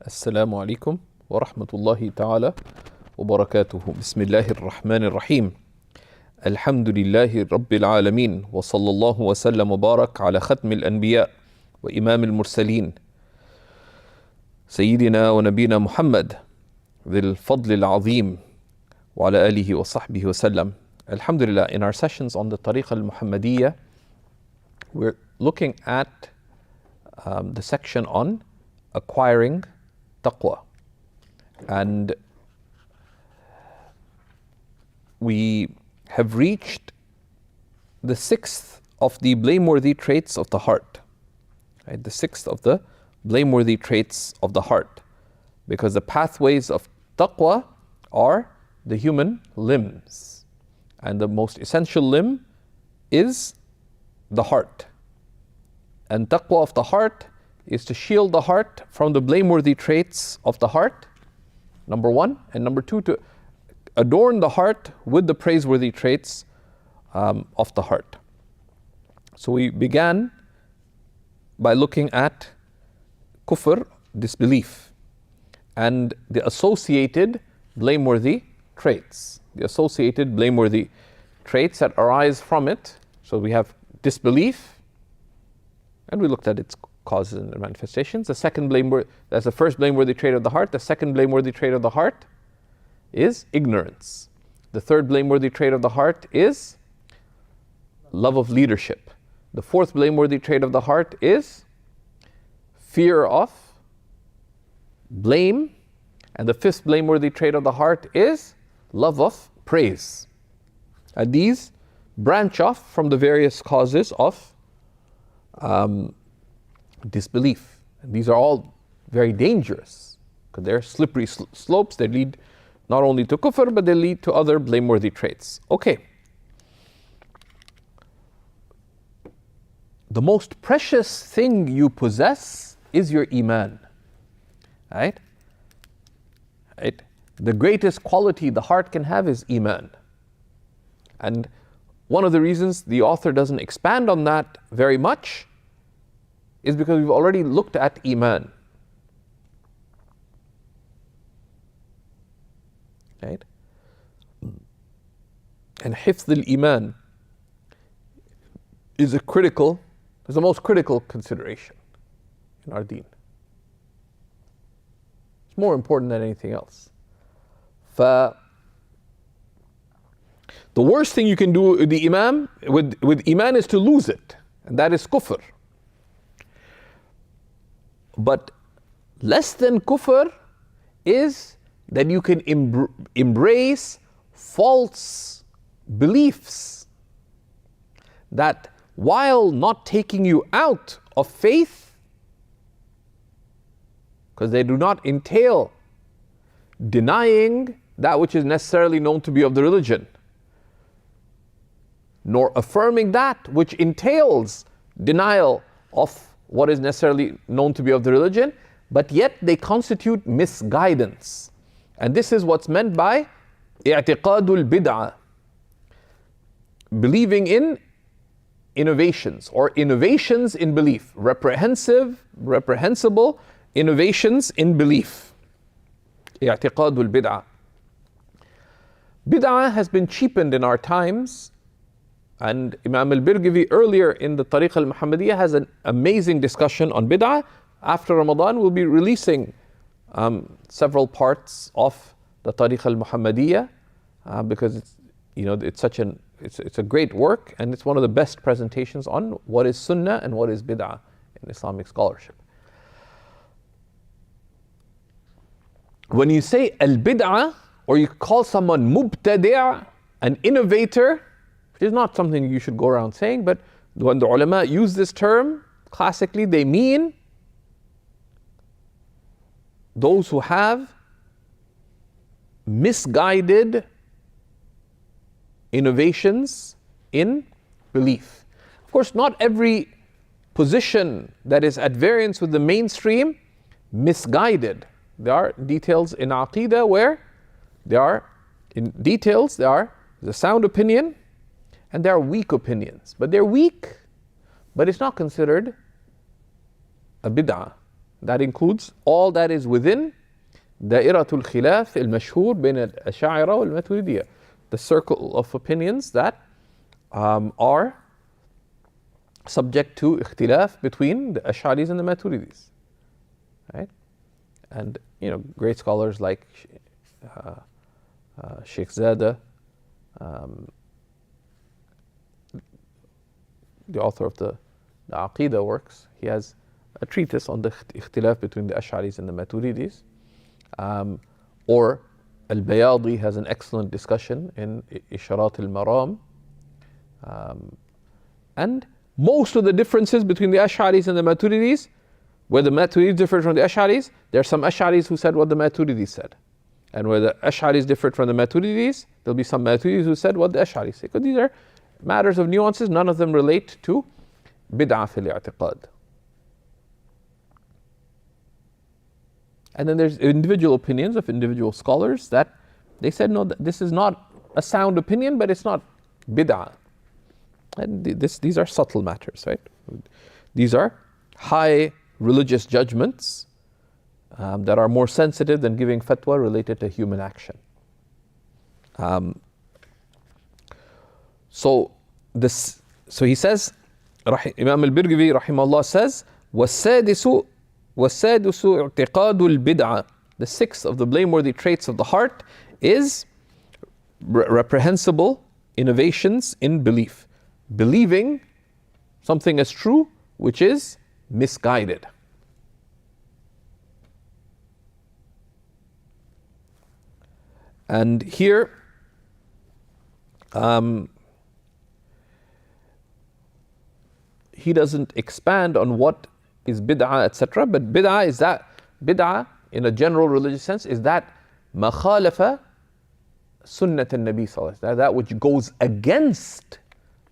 السلام عليكم ورحمة الله تعالى وبركاته. بسم الله الرحمن الرحيم. الحمد لله رب العالمين، وصلى الله وسلم وبارك على ختم الأنبياء وإمام المرسلين سيدنا ونبينا محمد ذي الفضل العظيم وعلى آله وصحبه وسلم. Alhamdulillah, in our sessions on the Tariqa al-Muhammadiyya, we're looking at the section on acquiring Taqwa. And we have reached the sixth of the blameworthy traits of the heart. Right? The sixth of the blameworthy traits of the heart. Because the pathways of Taqwa are the human limbs. And the most essential limb is the heart. And Taqwa of the heart is to shield the heart from the blameworthy traits of the heart, number one. And number two, to adorn the heart with the praiseworthy traits of the heart. So we began by looking at kufr, disbelief, and the associated blameworthy traits. The associated blameworthy traits that arise from it. So we have disbelief, and we looked at its causes and manifestations. That's the first blameworthy trait of the heart. The second blameworthy trait of the heart is ignorance. The third blameworthy trait of the heart is love of leadership. The fourth blameworthy trait of the heart is fear of blame. And the fifth blameworthy trait of the heart is love of praise. And these branch off from the various causes of disbelief. And these are all very dangerous because they're slippery slopes. They lead not only to kufr, but they lead to other blameworthy traits. Okay. The most precious thing you possess is your iman. Right? Right? The greatest quality the heart can have is iman. And one of the reasons the author doesn't expand on that very much is because we've already looked at iman. Right? And hifz al-iman is the most critical consideration in our deen. It's more important than anything else. The worst thing you can do with the Imam, with Iman, is to lose it, and that is kufr. But less than kufr is that you can embrace false beliefs that, while not taking you out of faith, because they do not entail denying that which is necessarily known to be of the religion, nor affirming that which entails denial of what is necessarily known to be of the religion, but yet they constitute misguidance. And this is what's meant by i'tiqadul bid'ah, believing in innovations or innovations in belief, reprehensible innovations in belief. I'tiqadul bid'ah. Bid'ah has been cheapened in our times, and Imam al-Birgivi earlier in the Tariqa al-Muhammadiyya has an amazing discussion on bid'ah. After Ramadan we'll be releasing several parts of the Tariqa al-Muhammadiyya because it's a great work, and it's one of the best presentations on what is sunnah and what is bid'ah in Islamic scholarship. When you say al-bid'ah, or you call someone mubtadi', an innovator, which is not something you should go around saying, but when the ulama use this term, classically they mean those who have misguided innovations in belief. Of course, not every position that is at variance with the mainstream misguided. There are details in Aqidah where there are the sound opinion and there are weak opinions. But they're weak, but it's not considered a bid'ah. That includes all that is within دائرة الخلاف المشهور بين الأشاعرة والماتريدية, the circle of opinions that are subject to اختلاف between the Ash'aris and the Maturidis, right? And great scholars like Sheikh Zada, the author of the Aqidah works, he has a treatise on the اختلاف between the Ash'aris and the Maturidis. Or al-Bayadi has an excellent discussion in Isharat al-Maram. And most of the differences between the Ash'aris and the Maturidis, where the Maturidis differ from the Ash'aris, there are some Ash'aris who said what the Maturidis said. And where the Ash'aris differed from the Maturidis, there'll be some Maturidis who said what the Ash'aris said. Because these are matters of nuances, none of them relate to bid'ah fil i'tiqad. And then there's individual opinions of individual scholars that they said, no, this is not a sound opinion, but it's not bid'ah. And these are subtle matters, right? These are high religious judgments that are more sensitive than giving fatwa related to human action. So he says, Imam al-Birgivi rahimahullah says, وَالسَّادِسُ اعْتِقَادُ الْبِدْعَةِ. The sixth of the blameworthy traits of the heart is reprehensible innovations in belief. Believing something as true which is misguided. And here he doesn't expand on what is bid'ah, etc. But bid'ah in a general religious sense is that makhalafa sunnat al-Nabi sallallahu alaihi wasallam, that which goes against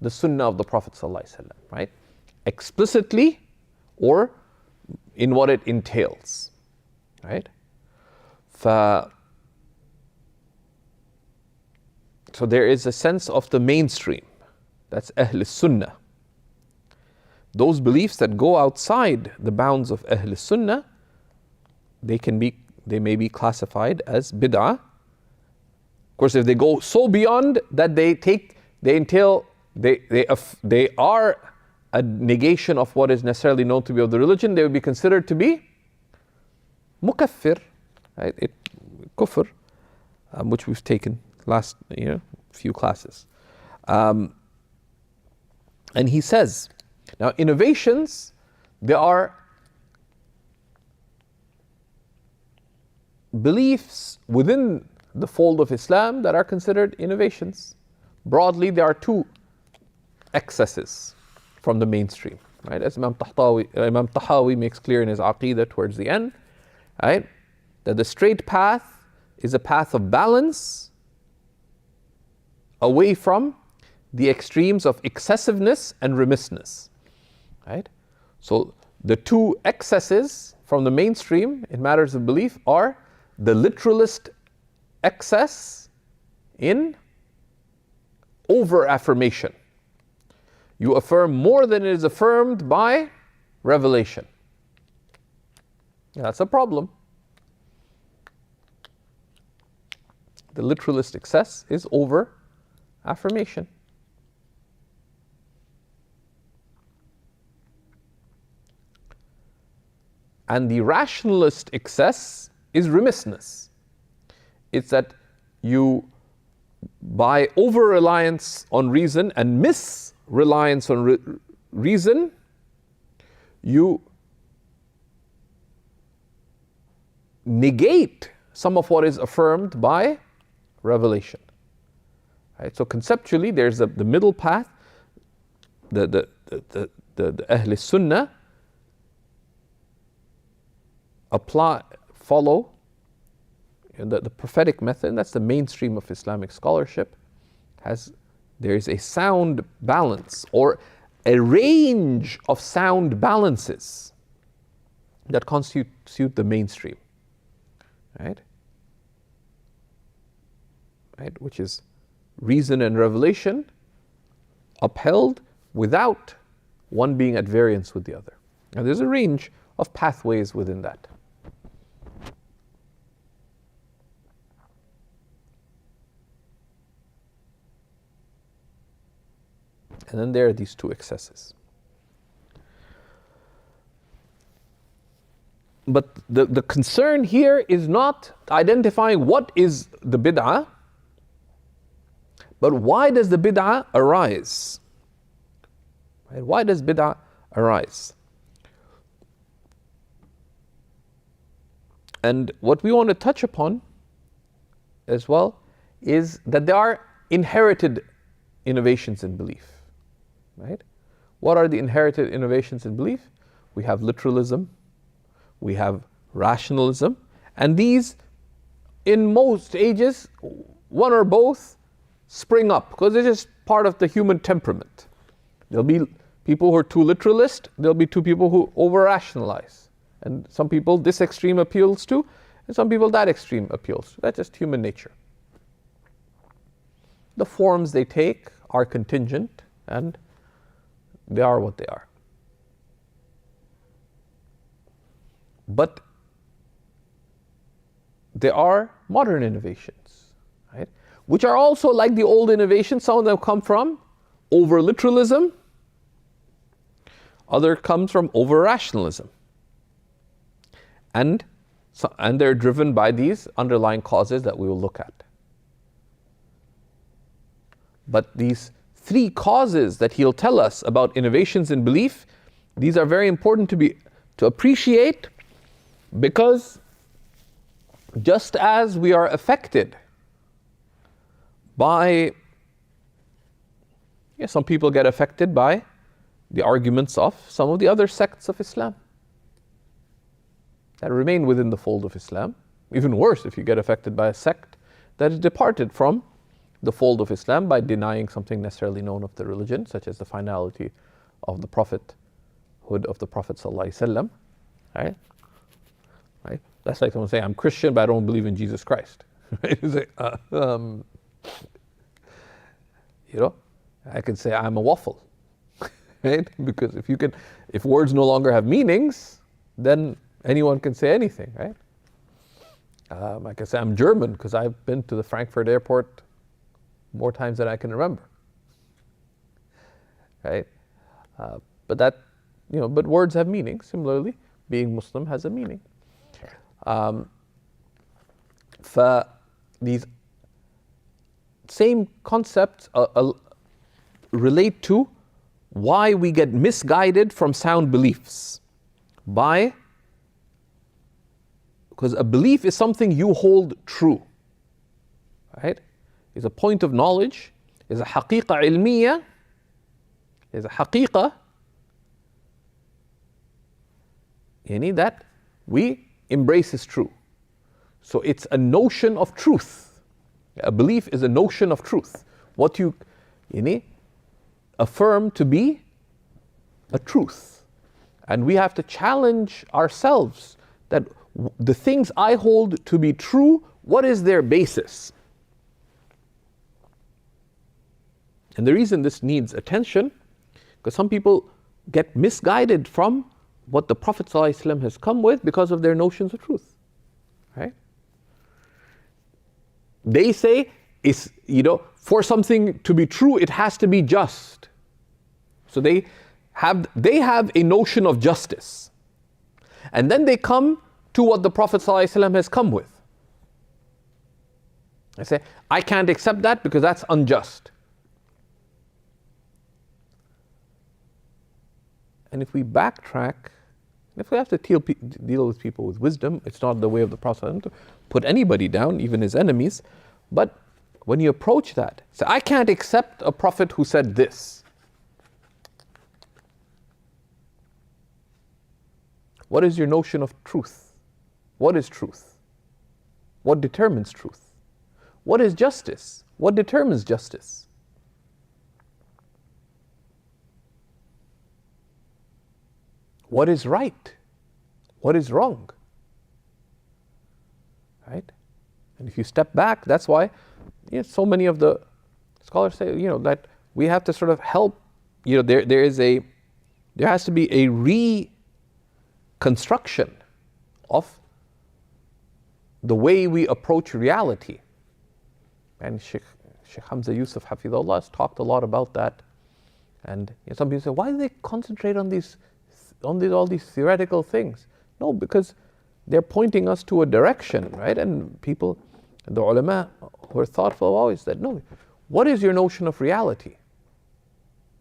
the sunnah of the Prophet sallallahu alaihi wasallam, right? Explicitly or in what it entails, right? So there is a sense of the mainstream, that's Ahl Sunnah. Those beliefs that go outside the bounds of Ahl Sunnah, they may be classified as bid'ah. Of course, if they go so beyond that they are a negation of what is necessarily known to be of the religion, they would be considered to be mukaffir, right? Kufr, which we've taken last few classes. And he says, now innovations, there are beliefs within the fold of Islam that are considered innovations. Broadly, there are two excesses from the mainstream, right? As Imam Tahawi makes clear in his Aqidah towards the end, right? That the straight path is a path of balance away from the extremes of excessiveness and remissness, right? So the two excesses from the mainstream in matters of belief are the literalist excess in over-affirmation. You affirm more than is affirmed by revelation. That's a problem. The literalist excess is over-affirmation. And the rationalist excess is remissness. It's that you, by over-reliance on reason and mis-reliance on reason, you negate some of what is affirmed by revelation. Right? So conceptually, there's the middle path, the Ahl Sunnah follow the prophetic method, and that's the mainstream of Islamic scholarship. There is a sound balance or a range of sound balances that constitute the mainstream, right? Which is reason and revelation upheld without one being at variance with the other. Now there's a range of pathways within that. And then there are these two excesses. But the concern here is not identifying what is the bid'ah, but why does the bid'ah arise? Right? Why does bid'ah arise? And what we want to touch upon as well is that there are inherited innovations in belief. Right? What are the inherited innovations in belief? We have literalism, we have rationalism, and these, in most ages, one or both spring up because it's just part of the human temperament. There'll be people who are too literalist, there'll be two people who over-rationalize. And some people this extreme appeals to, and some people that extreme appeals to. That's just human nature. The forms they take are contingent, and they are what they are. But there are modern innovations, right? Which are also like the old innovations. Some of them come from over-literalism, other comes from over-rationalism. And they're driven by these underlying causes that we will look at. But these three causes that he'll tell us about innovations in belief, these are very important to appreciate, because just as we are affected by, some people get affected by the arguments of some of the other sects of Islam that remain within the fold of Islam. Even worse, if you get affected by a sect that is departed from the fold of Islam by denying something necessarily known of the religion, such as the finality of the prophethood of the Prophet ﷺ, right? Right? That's like someone saying, I'm Christian, but I don't believe in Jesus Christ. Right? It's like, I could say I'm a waffle, right? Because if words no longer have meanings, then anyone can say anything, right? I can say I'm German because I've been to the Frankfurt airport more times than I can remember, right? But words have meaning. Similarly, being Muslim has a meaning. These same concepts relate to why we get misguided from sound beliefs. Because a belief is something you hold true, right? It's a point of knowledge, is a haqiqa ilmiya, is a haqiqa, that we embrace as true. So it's a notion of truth. A belief is a notion of truth. What you affirm to be a truth. And we have to challenge ourselves that the things I hold to be true, what is their basis? And the reason this needs attention, because some people get misguided from what the Prophet ﷺ has come with because of their notions of truth, right? They say, for something to be true, it has to be just. So they have a notion of justice. And then they come to what the Prophet ﷺ has come with. I say, I can't accept that because that's unjust. And if we backtrack, if we have to deal with people with wisdom, it's not the way of the Prophet to put anybody down, even his enemies. But when you approach that, say, I can't accept a prophet who said this. What is your notion of truth? What is truth? What determines truth? What is justice? What determines justice? What is right? What is wrong? Right? And if you step back, that's why so many of the scholars say, that we have to sort of help, there has to be a construction of the way we approach reality. And Shaykh Hamza Yusuf Hafidhullah has talked a lot about that. And some people say, why do they concentrate on all these theoretical things? No, because they're pointing us to a direction, right? And people, the ulama who are thoughtful always said, no, what is your notion of reality?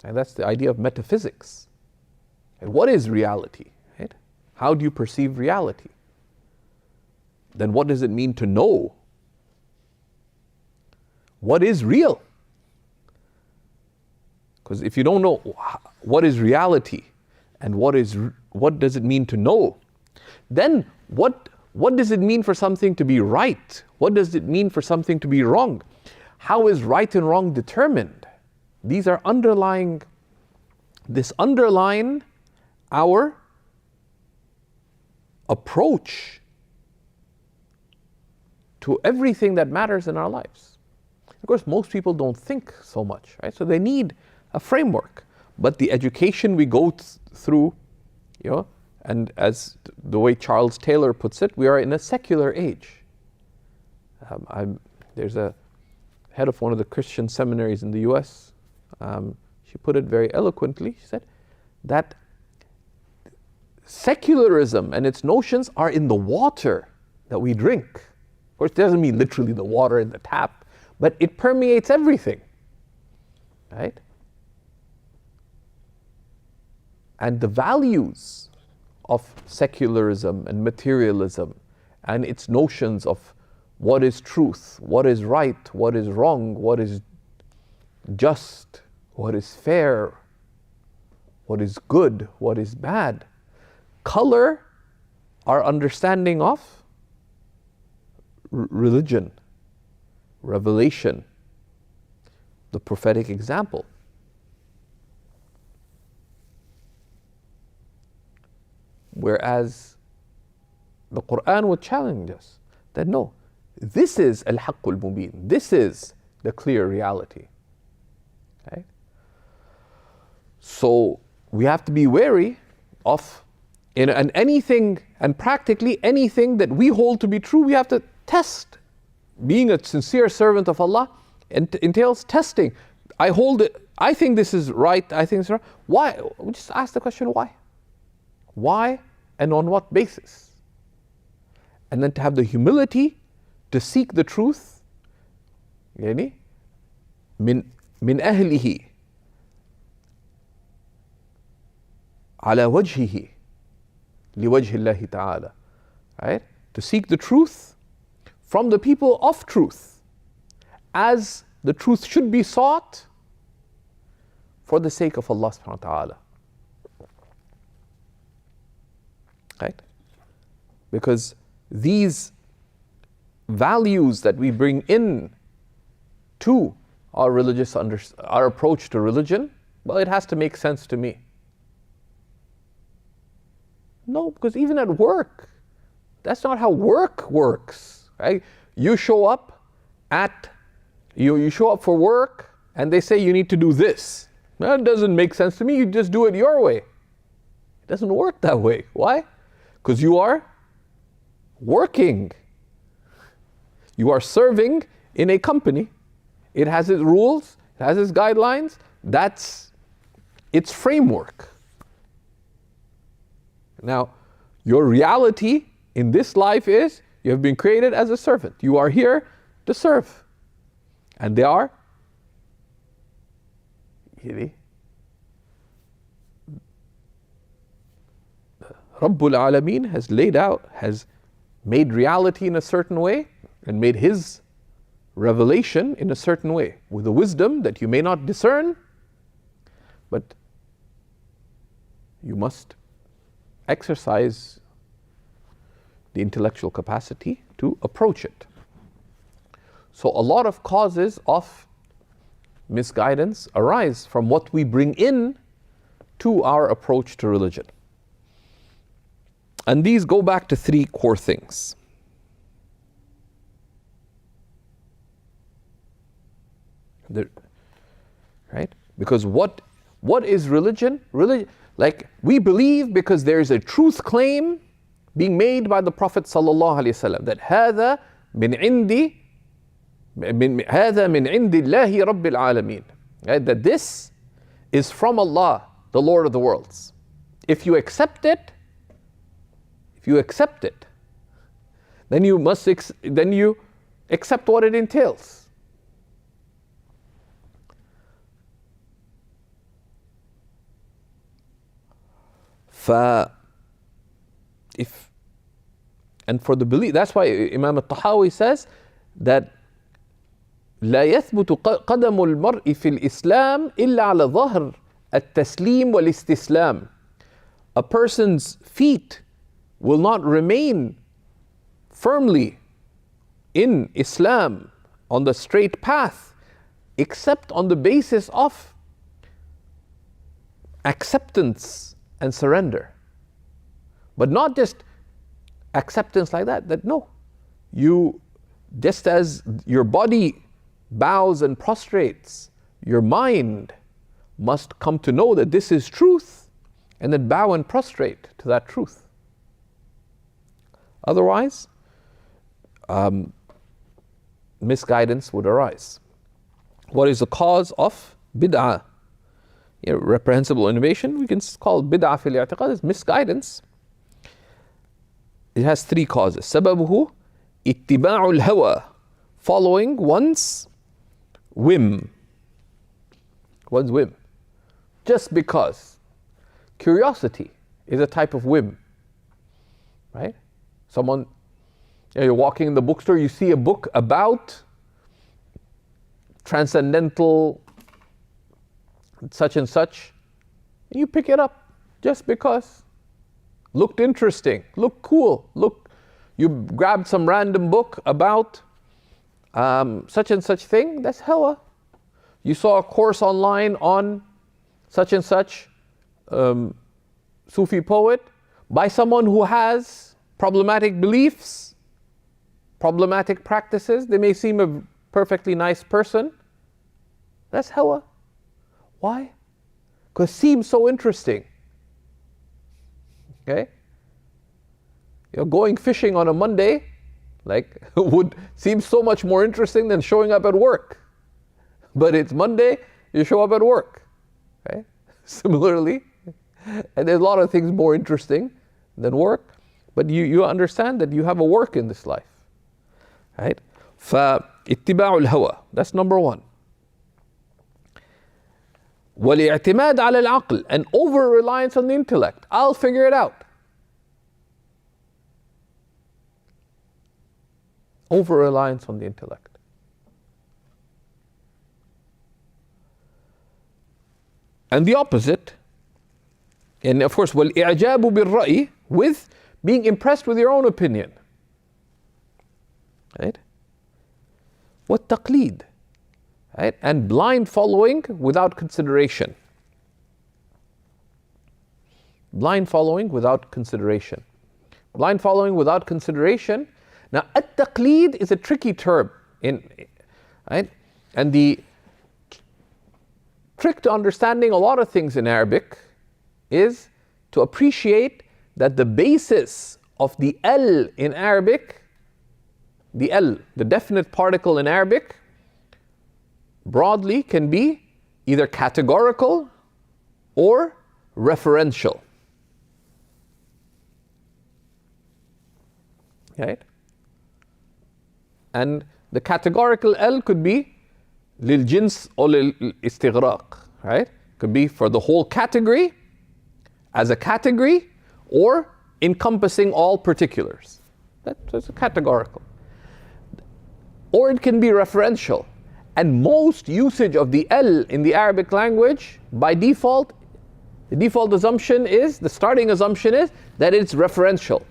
And that's the idea of metaphysics. And what is reality? Right? How do you perceive reality? Then what does it mean to know? What is real? Because if you don't know what is reality and what does it mean to know, then what does it mean for something to be right? What does it mean for something to be wrong? How is right and wrong determined? These are underlying our approach to everything that matters in our lives. Of course, most people don't think so much, right? So they need a framework. But the education we go through, and as the way Charles Taylor puts it, we are in a secular age. There's a head of one of the Christian seminaries in the US. She put it very eloquently. She said that secularism and its notions are in the water that we drink. Of course, it doesn't mean literally the water in the tap, but it permeates everything, right? And the values of secularism and materialism and its notions of what is truth, what is right, what is wrong, what is just, what is fair, what is good, what is bad, color our understanding of religion, revelation, the prophetic example. Whereas the Quran would challenge us that no, this is al-haqqul mubin, this is the clear reality. Okay? So we have to be wary of and anything, and practically anything that we hold to be true, we have to test. Being a sincere servant of Allah entails testing. I hold it, I think this is right, I think it's wrong. Why? We just ask the question, why? Why and on what basis? And then to have the humility to seek the truth, يعني من أهله على وجهه لوجه الله تعالى, right? To seek the truth from the people of truth, as the truth should be sought for the sake of Allah subhanahu wa ta'ala. Right? Because these values that we bring in to our our approach to religion, well, it has to make sense to me. No, because even at work, that's not how work works, right? You show up you show up for work and they say you need to do this. That doesn't make sense to me, you just do it your way. It doesn't work that way. Why? Because you are working. You are serving in a company. It has its rules, it has its guidelines, that's its framework. Now, your reality in this life is you have been created as a servant. You are here to serve. And they are Rabbul Alameen has made reality in a certain way and made His revelation in a certain way with a wisdom that you may not discern, but you must exercise the intellectual capacity to approach it. So a lot of causes of misguidance arise from what we bring in to our approach to religion. And these go back to three core things. Right? Because what is religion? Like, we believe because there is a truth claim being made by the Prophet sallallahu alaihi wasallam that هذا من عندي هذا من عند الله رب العالمين, right? That this is from Allah, the Lord of the worlds. If you accept it, then you must accept what it entails. And for the belief, that's why Imam al-Tahawi says that لا يثبت قدم المرء في الإسلام إلا على ظهر التسليم والاستسلام. A person's feet will not remain firmly in Islam on the straight path except on the basis of acceptance and surrender. But not just acceptance like that no. You, just as your body bows and prostrates, your mind must come to know that this is truth and then bow and prostrate to that truth. Otherwise, misguidance would arise. What is the cause of bid'ah? Reprehensible innovation, we can call bid'ah fil i'tiqad, is misguidance. It has three causes. سببه اتباع الهوى, following one's whim. One's whim. Just because. Curiosity is a type of whim, right? Someone, you're walking in the bookstore, you see a book about transcendental such and such, and you pick it up just because. Looked interesting, looked cool, you grabbed some random book about such and such thing, that's hawa. You saw a course online on such and such Sufi poet by someone who has problematic beliefs, problematic practices. They may seem a perfectly nice person. That's hawa. Why? Because it seems so interesting. Okay? Going fishing on a Monday, would seem so much more interesting than showing up at work. But it's Monday, you show up at work. Okay? Similarly, and there's a lot of things more interesting than work, but you understand that you have a work in this life. Right? فاتباع الهوى, that's number one. والاعتماد على العقل, and over-reliance on the intellect. I'll figure it out. Over-reliance on the intellect. And the opposite, and of course, والإعجاب بالرأي, with being impressed with your own opinion. Right? والتقليد. Right? And blind following without consideration. Blind following without consideration. Blind following without consideration. Now, at-taqleed is a tricky term, right? And the trick to understanding a lot of things in Arabic is to appreciate that the basis of the al in Arabic, the al, the definite particle in Arabic, broadly can be either categorical or referential. Right? And the categorical al could be lil jins or lil istighraq, right? Could be for the whole category, as a category, or encompassing all particulars. That's a categorical. Or it can be referential. And most usage of the al in the Arabic language, by default, the default assumption is, the starting assumption is that it's referential.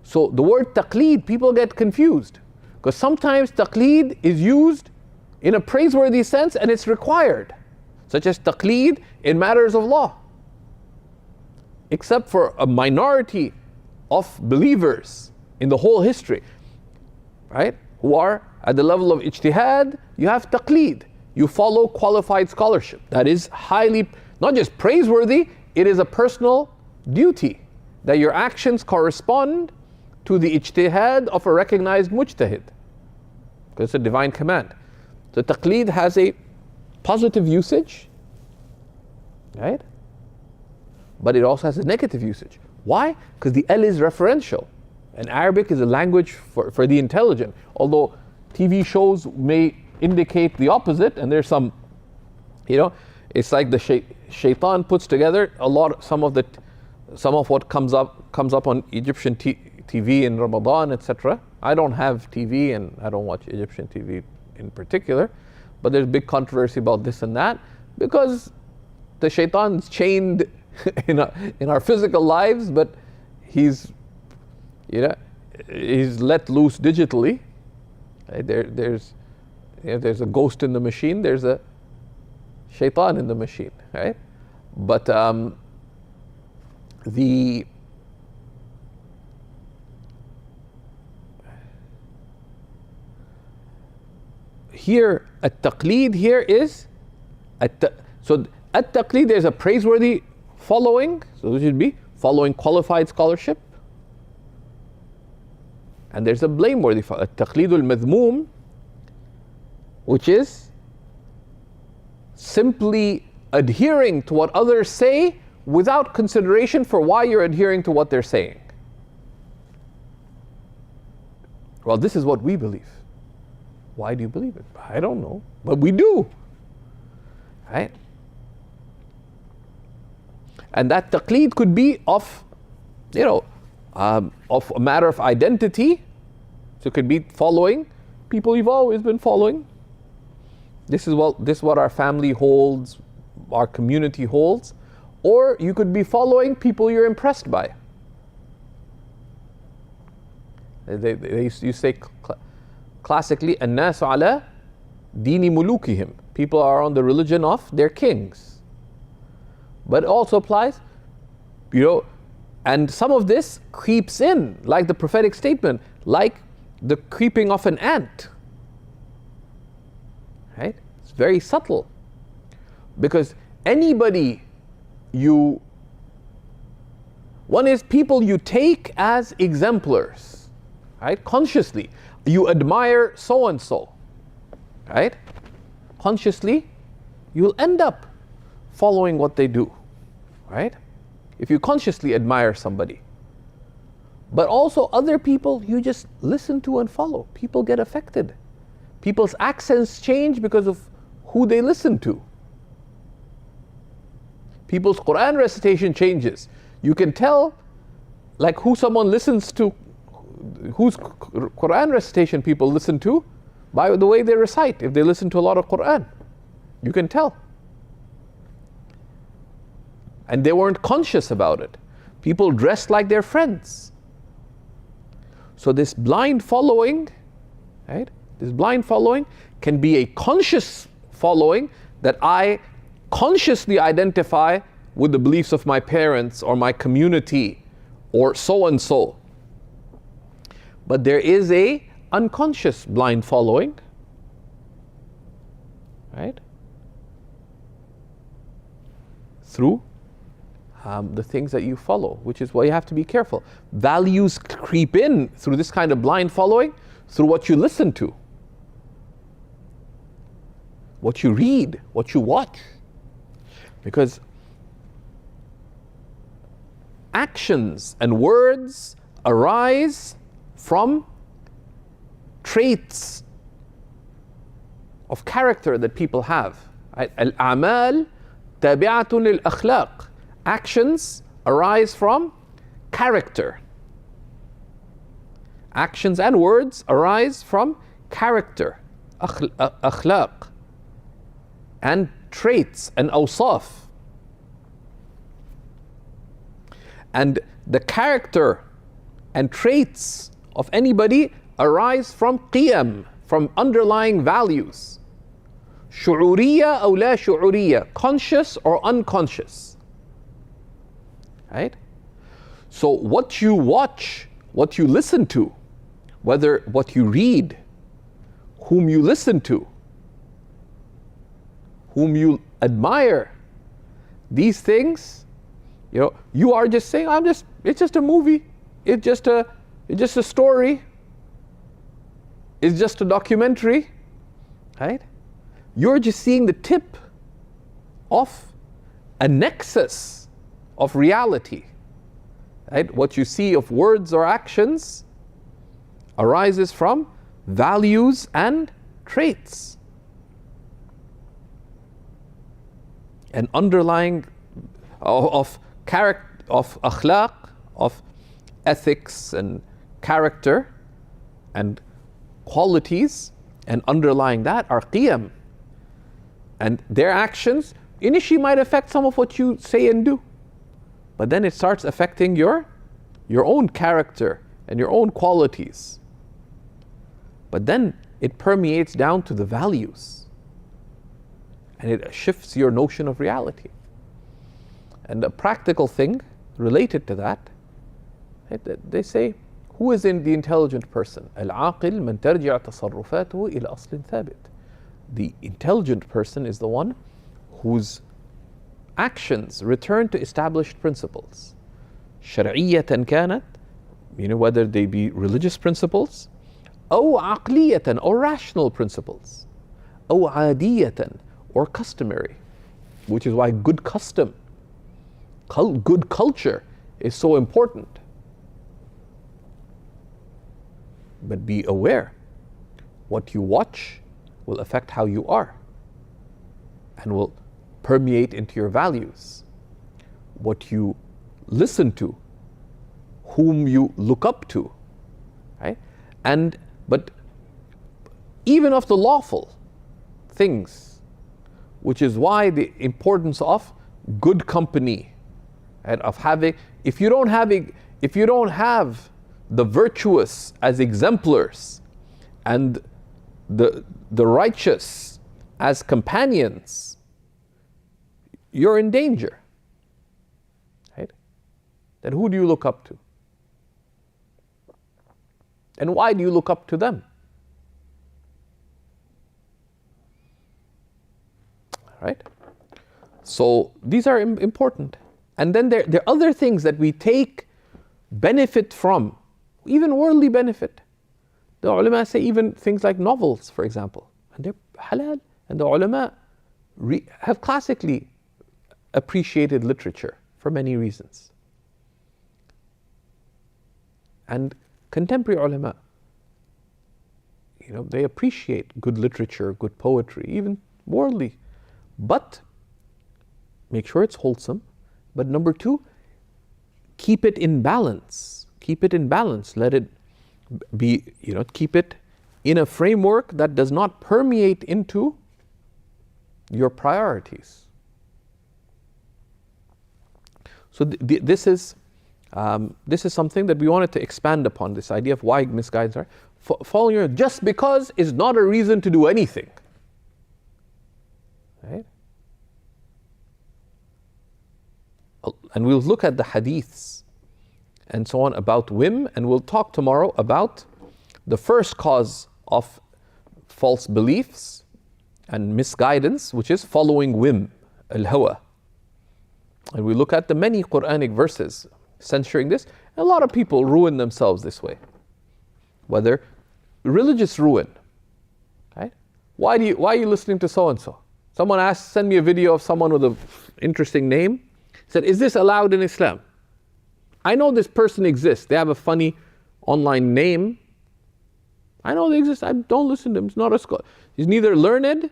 So the word taqleed, people get confused. Because sometimes taqleed is used in a praiseworthy sense and it's required. Such as taqleed in matters of law. Except for a minority of believers in the whole history, right? Who are at the level of ijtihad, you have taqleed. You follow qualified scholarship. That is highly, not just praiseworthy, it is a personal duty that your actions correspond to the ijtihad of a recognized mujtahid. Because it's a divine command. So taqleed has a positive usage, right? But it also has a negative usage. Why? Because the L is referential. And Arabic is a language for the intelligent. Although TV shows may indicate the opposite, and there's some, it's like the shaitan puts together some of what comes up on Egyptian TV in Ramadan, etc. I don't have TV and I don't watch Egyptian TV in particular, but there's big controversy about this and that because the shaitan's chained in our physical lives, but he's let loose digitally. Right? There's a ghost in the machine. There's a shaitan in the machine, right? But here at-taqleed here is so at-taqleed, there's a praiseworthy following, so it should be following qualified scholarship, and there's a blameworthy at-taqleed al-madhmoom, which is simply adhering to what others say without consideration for why you're adhering to what they're saying. Well, this is what we believe. Why do you believe it? I don't know, but we do, right? And that taqleed could be of a matter of identity. So it could be following people you've always been following. This is what our family holds, our community holds. Or you could be following people you're impressed by. You say classically, الناس على دين ملوكهم. People are on the religion of their kings. But it also applies, and some of this creeps in, like the prophetic statement, like the creeping of an ant. Right? It's very subtle. Because anybody one is people you take as exemplars, right? Consciously. You admire so and so, right? Consciously, you'll end up following what they do, right? If you consciously admire somebody. But also other people you just listen to and follow. People get affected. People's accents change because of who they listen to. People's Quran recitation changes. You can tell like who someone listens to, whose Quran recitation people listen to by the way they recite. If they listen to a lot of Quran, you can tell. And they weren't conscious about it. People dressed like their friends. So this blind following, right? This blind following can be a conscious following that I consciously identify with the beliefs of my parents or my community or so and so. But there is a unconscious blind following, right? Through the things that you follow, which is why you have to be careful. Values creep in through this kind of blind following, through what you listen to, what you read, what you watch. Because actions and words arise from traits of character that people have. Al-a'mal tabi'atun lil-akhlaq. Actions arise from character. Actions and words arise from character, akhlaq, and traits and awsaf. And the character and traits of anybody arise from qiyam, from underlying values. Shu'uriyya aw la shu'uriyya, conscious or unconscious. Right? So what you watch, what you listen to, whether what you read, whom you listen to, whom you admire, these things You know, you are just saying, it's just a movie. It's just a story. It's just a documentary, right? You're just seeing the tip of a nexus of reality, right? What you see of words or actions arises from values and traits. An underlying of character, of akhlaq, of ethics and character and qualities, and underlying that are qiyam. And their actions initially might affect some of what you say and do, but then it starts affecting your own character and your own qualities. But then it permeates down to the values, and it shifts your notion of reality. And a practical thing related to that, they say, who is in the intelligent person? Al-aqil man tarji'a tasarrufatuhu ila aslin thabit. The intelligent person is the one whose actions return to established principles. Shar'iyyatan kanat, whether they be religious principles, أو عقلية, or rational principles, أو عادية, or customary, which is why good custom, good culture is so important. But be aware, what you watch will affect how you are and will permeate into your values. What you listen to, whom you look up to, right? But even of the lawful things, which is why the importance of good company, and of having, if you don't have the virtuous as exemplars and the righteous as companions, you're in danger, right? Then who do you look up to? And why do you look up to them? Right? So these are important. And then there are other things that we take benefit from, even worldly benefit. The ulama say even things like novels, for example, and they're halal. And the ulama have classically appreciated literature for many reasons. And contemporary ulama, they appreciate good literature, good poetry, even worldly. But make sure it's wholesome. But number two, keep it in balance. Keep it in balance. Let it be, keep it in a framework that does not permeate into your priorities. So this is something that we wanted to expand upon, this idea of why misguidance are. Following your just because is not a reason to do anything. Right? And we'll look at the hadiths and so on about whim, and we'll talk tomorrow about the first cause of false beliefs and misguidance, which is following whim, al-hawa. And we look at the many Quranic verses censuring this. A lot of people ruin themselves this way. Whether religious ruin, right? Why are you listening to so and so? Someone send me a video of someone with an interesting name. Said, is this allowed in Islam? I know this person exists. They have a funny online name. I know they exist. I don't listen to him. He's not a scholar. He's neither learned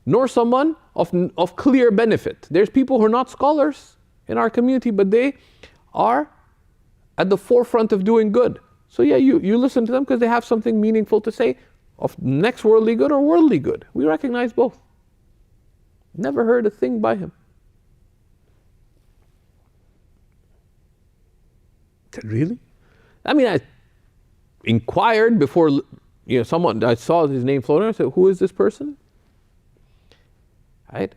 nor someone of clear benefit. There's people who are not scholars in our community, but they are at the forefront of doing good. So yeah, you listen to them because they have something meaningful to say of next worldly good or worldly good. We recognize both. Never heard a thing by him. Really? I mean, I inquired before, someone, I saw his name floating. I said, who is this person? Right?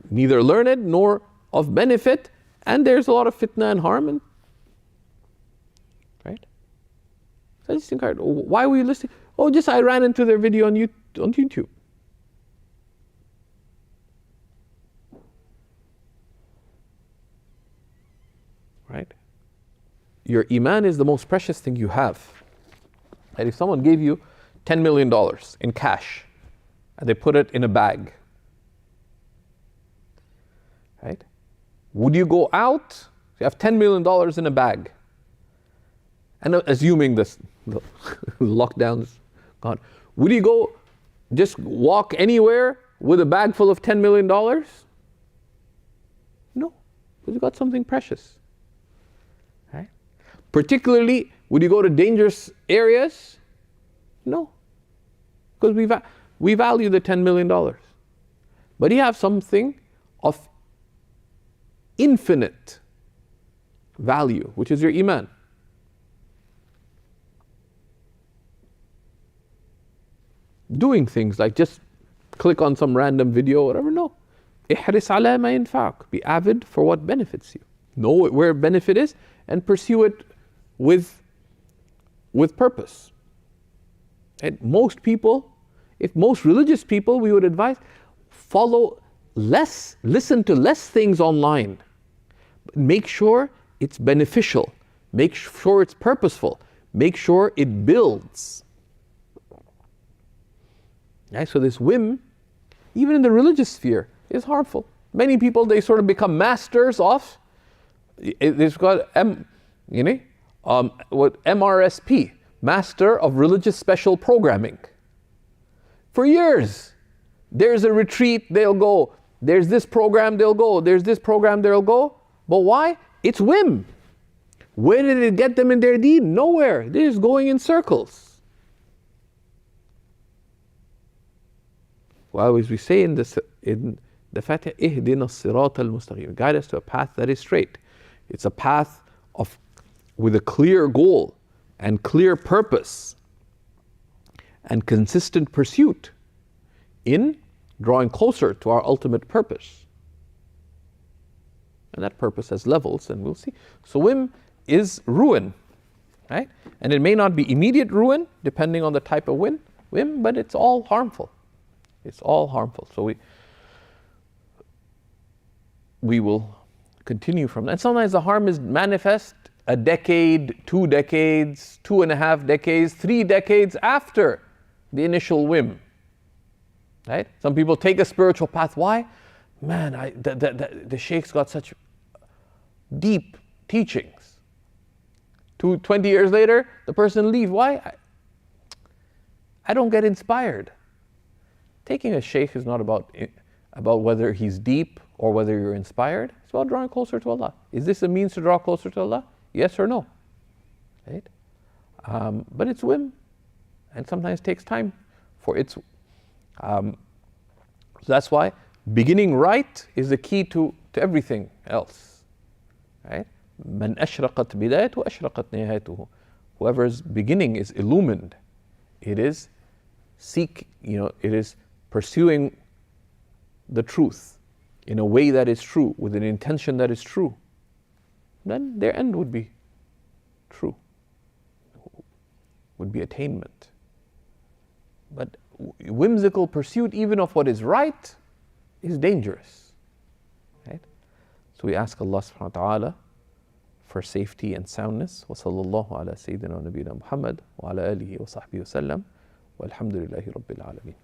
Neither learned nor of benefit, and there's a lot of fitna and harm. Right? So I just inquired, why were you listening? Oh, just I ran into their video on YouTube. your iman is the most precious thing you have. And if someone gave you $10 million in cash and they put it in a bag, right? Would you go out? You have $10 million in a bag. And assuming the lockdown is gone, would you go just walk anywhere with a bag full of $10 million? No, because you got something precious. Right? Particularly, would you go to dangerous areas? No, because we value the $10 million. But you have something of infinite value, which is your iman. Doing things like just click on some random video or whatever, no. احرص على ما ينفعك. Be avid for what benefits you. Know where benefit is and pursue it with purpose. And most people, if most religious people, we would advise, follow less, listen to less things online. Make sure it's beneficial. Make sure it's purposeful. Make sure it builds. Right? So this whim, even in the religious sphere, is harmful. Many people, they sort of become masters of, it's got MRSP, Master of Religious Special Programming. For years, there's a retreat, they'll go. There's this program, they'll go. There's this program, they'll go. But why? It's whim. Where did it get them in their deen? Nowhere. They're just going in circles. Well, as we say in the Fatiha, اهدنا الصراط المستقيم. Guide us to a path that is straight. It's a path with a clear goal and clear purpose and consistent pursuit in drawing closer to our ultimate purpose. And that purpose has levels, and we'll see. So whim is ruin, right? And it may not be immediate ruin, depending on the type of whim, but it's all harmful. It's all harmful. So we will continue from that. And sometimes the harm is manifest a decade, 2 decades, 2.5 decades, 3 decades after the initial whim. Right? Some people take a spiritual path. Why? Man, the sheikh's got such deep teachings. 20 years later, the person leaves. Why? I don't get inspired. Taking a sheikh is not about whether he's deep or whether you're inspired. It's about drawing closer to Allah. Is this a means to draw closer to Allah? Yes or no? Right? But it's whim, and sometimes takes time for its. So that's why beginning right is the key to everything else. Right? من أشرقت بدايته أشرقت نهايته. Whoever's beginning is illumined, it is it is pursuing the truth in a way that is true, with an intention that is true, then their end would be true, would be attainment. But whimsical pursuit, even of what is right, is dangerous. Right? So we ask Allah subhanahu wa ta'ala for safety and soundness. Wa sallallahu ala sayyidina wa nabiyina Muhammad wa ala alihi wa sahbihi wa sallam. Walhamdulillahi rabbil alameen.